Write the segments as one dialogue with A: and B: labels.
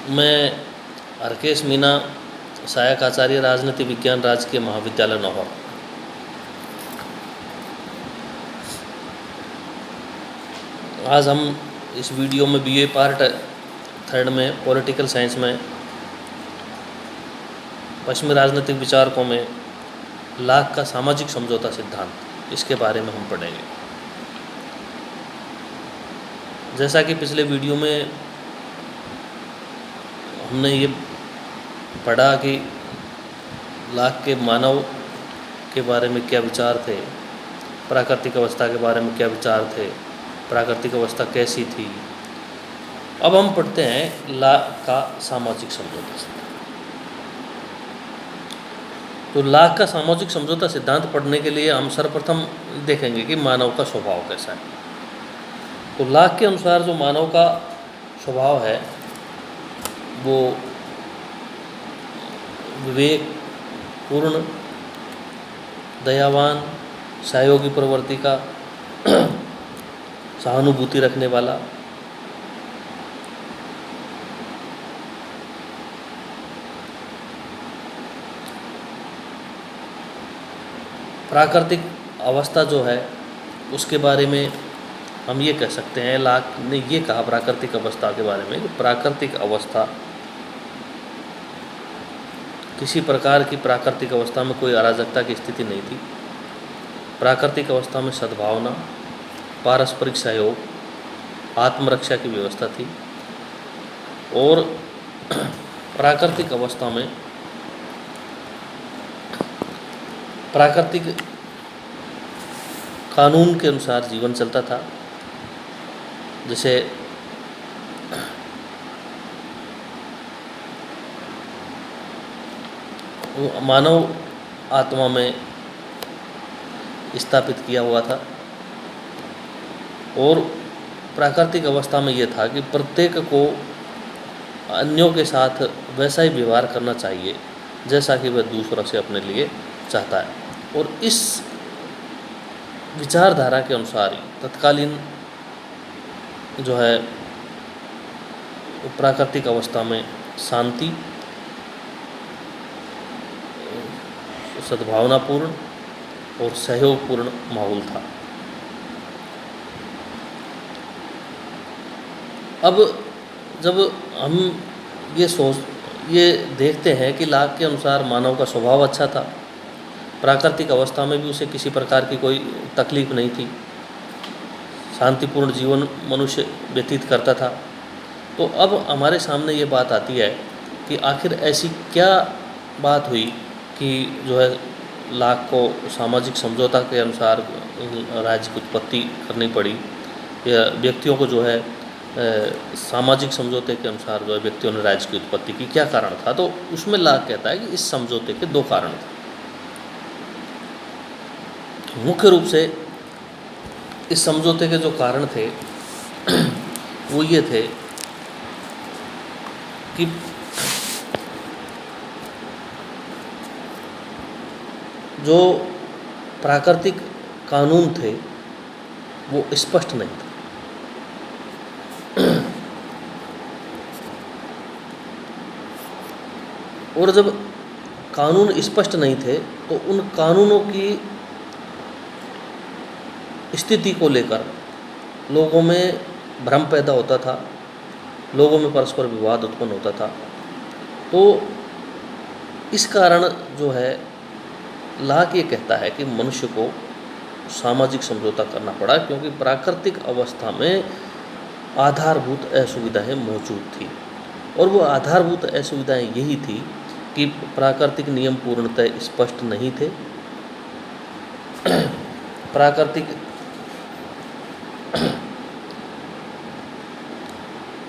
A: मैं हरकेश मीना, सहायक आचार्य राजनीति विज्ञान, राजकीय महाविद्यालय नौहर। आज हम इस वीडियो में बीए पार्ट 3 में पॉलिटिकल साइंस में पश्चिमी राजनीतिक विचारकों में लाक का सामाजिक समझौता सिद्धांत, इसके बारे में हम पढ़ेंगे। जैसा कि पिछले वीडियो में हमने ये पढ़ा कि लाक के मानव के बारे में क्या विचार थे, प्राकृतिक अवस्था के बारे में क्या विचार थे, प्राकृतिक अवस्था कैसी थी। अब हम पढ़ते हैं लाक का सामाजिक समझौता सिद्धांत। तो लाक का सामाजिक समझौता सिद्धांत पढ़ने के लिए हम सर्वप्रथम देखेंगे कि मानव का स्वभाव कैसा है। तो लाक के अनुसार जो मानव का स्वभाव है वो विवेक पूर्ण, दयावान, सहयोगी प्रवृत्ति का, सहानुभूति रखने वाला, प्राकृतिक अवस्था जो है उसके बारे में हम ये कह सकते हैं, लाक ने ये कहा प्राकृतिक अवस्था के बारे में कि प्राकृतिक अवस्था किसी प्रकार की प्राकृतिक अवस्था में कोई अराजकता की स्थिति नहीं थी। प्राकृतिक अवस्था में सद्भावना, पारस्परिक सहयोग, आत्मरक्षा की व्यवस्था थी और प्राकृतिक अवस्था में प्राकृतिक कानून के अनुसार जीवन चलता था। जैसे मानव आत्मा में स्थापित किया हुआ था और प्राकृतिक अवस्था में ये था कि प्रत्येक को अन्यों के साथ वैसा ही व्यवहार करना चाहिए जैसा कि वह दूसरों से अपने लिए चाहता है। और इस विचारधारा के अनुसार ही तत्कालीन जो है प्राकृतिक अवस्था में शांति, सद्भावनापूर्ण और सहयोगपूर्ण माहौल था। अब जब हम ये देखते हैं कि लाक के अनुसार मानव का स्वभाव अच्छा था, प्राकृतिक अवस्था में भी उसे किसी प्रकार की कोई तकलीफ नहीं थी, शांतिपूर्ण जीवन मनुष्य व्यतीत करता था, तो अब हमारे सामने ये बात आती है कि आखिर ऐसी क्या बात हुई कि जो है लाक को सामाजिक समझौता के अनुसार राज्य की उत्पत्ति करनी पड़ी, या व्यक्तियों को जो है सामाजिक समझौते के अनुसार जो है व्यक्तियों ने राज्य की उत्पत्ति की, क्या कारण था। तो उसमें लाक कहता है कि इस समझौते के 2 कारण थे। मुख्य रूप से इस समझौते के जो कारण थे वो ये थे कि जो प्राकृतिक कानून थे वो स्पष्ट नहीं थे। और जब कानून स्पष्ट नहीं थे तो उन कानूनों की स्थिति को लेकर लोगों में भ्रम पैदा होता था, लोगों में परस्पर विवाद उत्पन्न होता था। तो इस कारण जो है लाक ये कहता है कि मनुष्य को सामाजिक समझौता करना पड़ा, क्योंकि प्राकृतिक अवस्था में आधारभूत असुविधाएं मौजूद थी। और वो आधारभूत असुविधाएं यही थी कि प्राकृतिक नियम पूर्णतः स्पष्ट नहीं थे, प्राकृतिक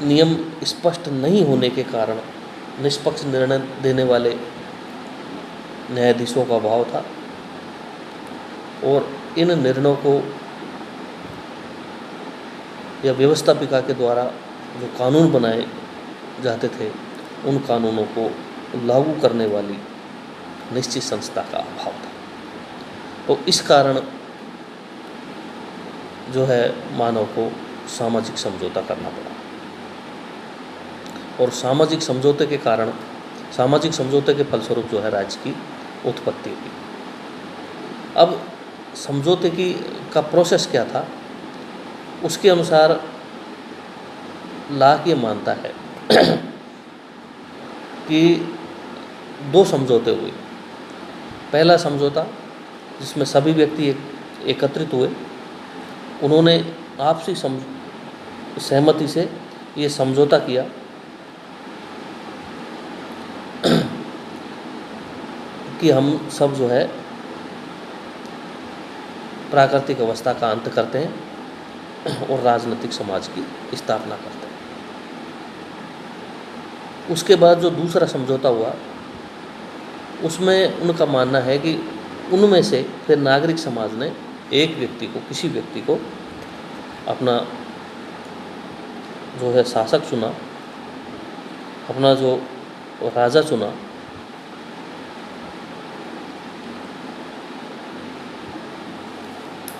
A: नियम स्पष्ट नहीं होने के कारण निष्पक्ष निर्णय देने वाले न्यायाधीशों का अभाव था और इन निर्णयों को या व्यवस्थापिका के द्वारा जो कानून बनाए जाते थे उन कानूनों को लागू करने वाली निश्चित संस्था का अभाव था। तो इस कारण जो है मानव को सामाजिक समझौता करना पड़ा। और सामाजिक समझौते के कारण, सामाजिक समझौते के फलस्वरूप जो है राज्य की उत्पत्ति हुई। अब समझौते की का प्रोसेस क्या था, उसके अनुसार लाक ये मानता है कि दो समझौते हुए। पहला समझौता जिसमें सभी व्यक्ति एकत्रित हुए, उन्होंने आपसी सहमति से ये समझौता किया कि हम सब जो है प्राकृतिक अवस्था का अंत करते हैं और राजनीतिक समाज की स्थापना करते हैं। उसके बाद जो दूसरा समझौता हुआ, उसमें उनका मानना है कि उनमें से फिर नागरिक समाज ने एक व्यक्ति को, किसी व्यक्ति को अपना जो है शासक चुना, अपना जो राजा चुना।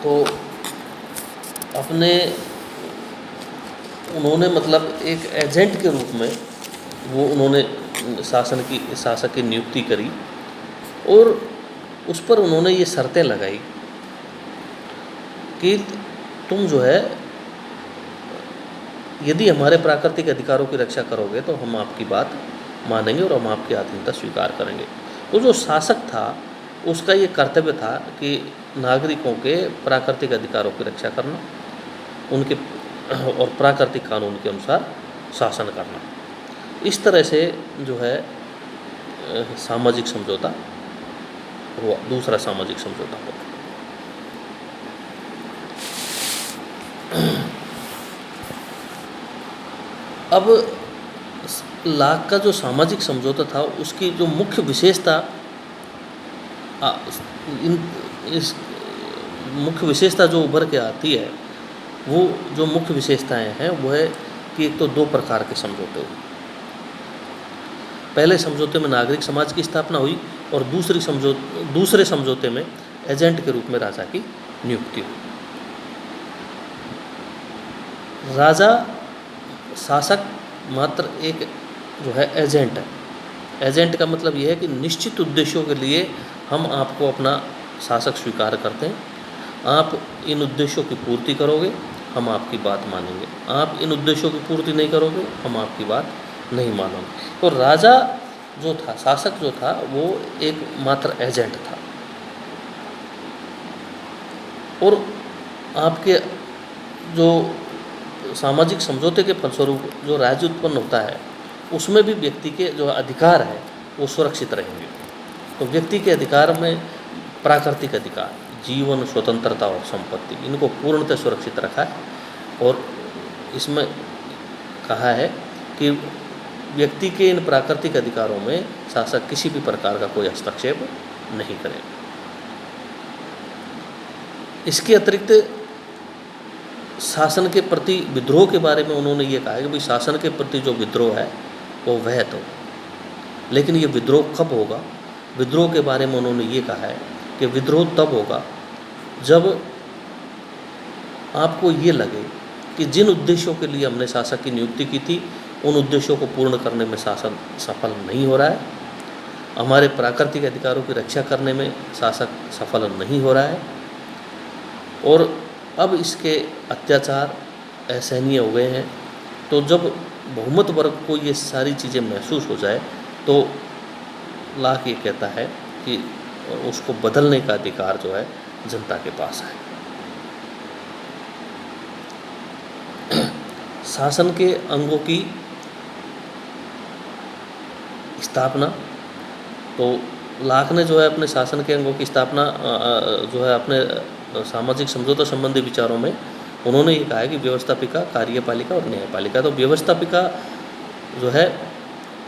A: तो उन्होंने मतलब एक एजेंट के रूप में वो उन्होंने शासक की नियुक्ति करी और उस पर उन्होंने ये शर्तें लगाई कि तुम जो है यदि हमारे प्राकृतिक अधिकारों की रक्षा करोगे तो हम आपकी बात मानेंगे और हम आपकी आधीनता स्वीकार करेंगे। तो जो शासक था उसका ये कर्तव्य था कि नागरिकों के प्राकृतिक अधिकारों की रक्षा करना, उनके और प्राकृतिक कानून के अनुसार शासन करना। इस तरह से जो है सामाजिक समझौता हुआ, दूसरा सामाजिक समझौता हुआ। अब लाक का जो सामाजिक समझौता था उसकी जो मुख्य विशेषता, इस मुख्य विशेषता जो उभर के आती है, वो जो मुख्य विशेषताएं हैं वो है कि एक तो दो प्रकार के समझौते हुए। पहले समझौते में नागरिक समाज की स्थापना हुई और दूसरे समझौते में एजेंट के रूप में राजा की नियुक्ति हुई। राजा शासक मात्र एक जो है एजेंट है। एजेंट का मतलब यह है कि निश्चित उद्देश्यों के लिए हम आपको अपना शासक स्वीकार करते हैं, आप इन उद्देश्यों की पूर्ति करोगे हम आपकी बात मानेंगे, आप इन उद्देश्यों की पूर्ति नहीं करोगे हम आपकी बात नहीं मानेंगे। तो राजा जो था, शासक जो था, वो एक मात्र एजेंट था और आपके जो सामाजिक समझौते के फलस्वरूप जो राज्य उत्पन्न होता है उसमें भी व्यक्ति के जो अधिकार हैं वो सुरक्षित रहेंगे। तो व्यक्ति के अधिकार में प्राकृतिक अधिकार, जीवन, स्वतंत्रता और संपत्ति, इनको पूर्णतः सुरक्षित रखा है और इसमें कहा है कि व्यक्ति के इन प्राकृतिक अधिकारों में शासक किसी भी प्रकार का कोई हस्तक्षेप नहीं करेगा। इसके अतिरिक्त शासन के प्रति विद्रोह के बारे में उन्होंने ये कहा है कि भाई शासन के प्रति जो विद्रोह है वो वह तो, लेकिन ये विद्रोह कब होगा? विद्रोह के बारे में उन्होंने ये कहा है कि विद्रोह तब होगा जब आपको ये लगे कि जिन उद्देश्यों के लिए हमने शासक की नियुक्ति की थी उन उद्देश्यों को पूर्ण करने में शासन सफल नहीं हो रहा है, हमारे प्राकृतिक अधिकारों की रक्षा करने में शासक सफल नहीं हो रहा है और अब इसके अत्याचार असहनीय हो गए हैं। तो जब बहुमत वर्ग को ये सारी चीज़ें महसूस हो जाए तो लाक ये कहता है कि उसको बदलने का अधिकार जो है जनता के पास है। शासन के अंगों की स्थापना, तो लाक ने जो है अपने शासन के अंगों की स्थापना जो है अपने सामाजिक समझौता संबंधी विचारों में उन्होंने ये कहा है कि व्यवस्थापिका, कार्यपालिका और न्यायपालिका। तो व्यवस्थापिका जो है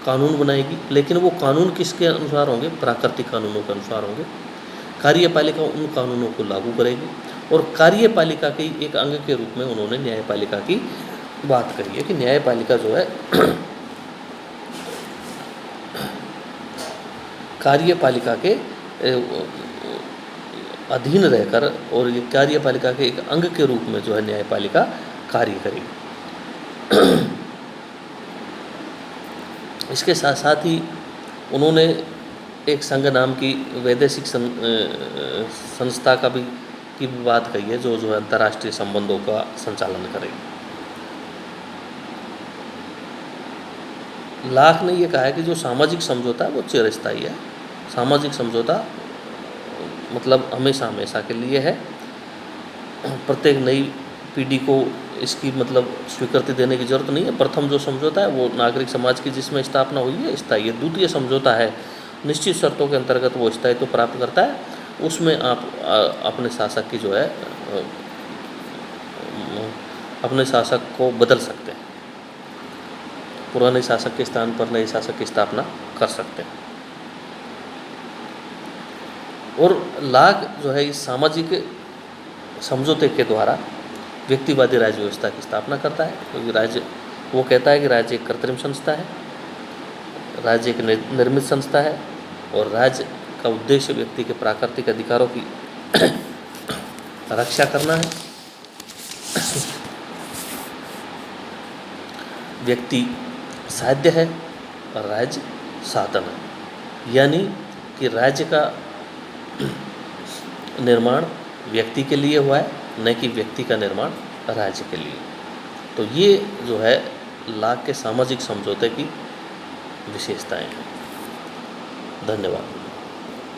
A: कानून बनाएगी, लेकिन वो कानून किसके अनुसार होंगे? प्राकृतिक कानूनों के अनुसार होंगे। कार्यपालिका उन कानूनों को लागू करेगी और कार्यपालिका के एक अंग के रूप में उन्होंने न्यायपालिका की बात करी है कि न्यायपालिका जो है कार्यपालिका के अधीन रहकर और ये कार्यपालिका के एक अंग के रूप में जो है न्यायपालिका कार्य करेगी। इसके साथ साथ ही उन्होंने एक संघ नाम की वैदेशिक संस्था का भी की भी बात कही है, जो है अंतर्राष्ट्रीय संबंधों का संचालन करेगी। लाक ने ये कहा है कि जो सामाजिक समझौता है वो चिरस्थायी है। सामाजिक समझौता मतलब हमेशा हमेशा के लिए है। प्रत्येक नई पीढ़ी को इसकी मतलब स्वीकृति देने की ज़रूरत नहीं है। प्रथम जो समझौता है वो नागरिक समाज की जिसमें स्थापना हुई है स्थायी है। द्वितीय समझौता है निश्चित शर्तों के अंतर्गत वो स्थायित्व प्राप्त करता है, उसमें आप अपने शासक की जो है अपने शासक को बदल सकते हैं, पुराने शासक के स्थान पर नए शासक की स्थापना कर सकते हैं। और लाग जो है इस सामाजिक समझौते के द्वारा व्यक्तिवादी राज्य व्यवस्था की स्थापना करता है, क्योंकि राज्य वो कहता है कि राज्य एक कृत्रिम संस्था है, राज्य एक निर्मित संस्था है और राज्य का उद्देश्य व्यक्ति के प्राकृतिक अधिकारों की रक्षा करना है। व्यक्ति साध्य है और राज्य साधन है, यानी कि राज्य का निर्माण व्यक्ति के लिए हुआ है, न कि व्यक्ति का निर्माण राज्य के लिए। तो ये जो है लाक के सामाजिक समझौते की विशेषताएं हैं। धन्यवाद।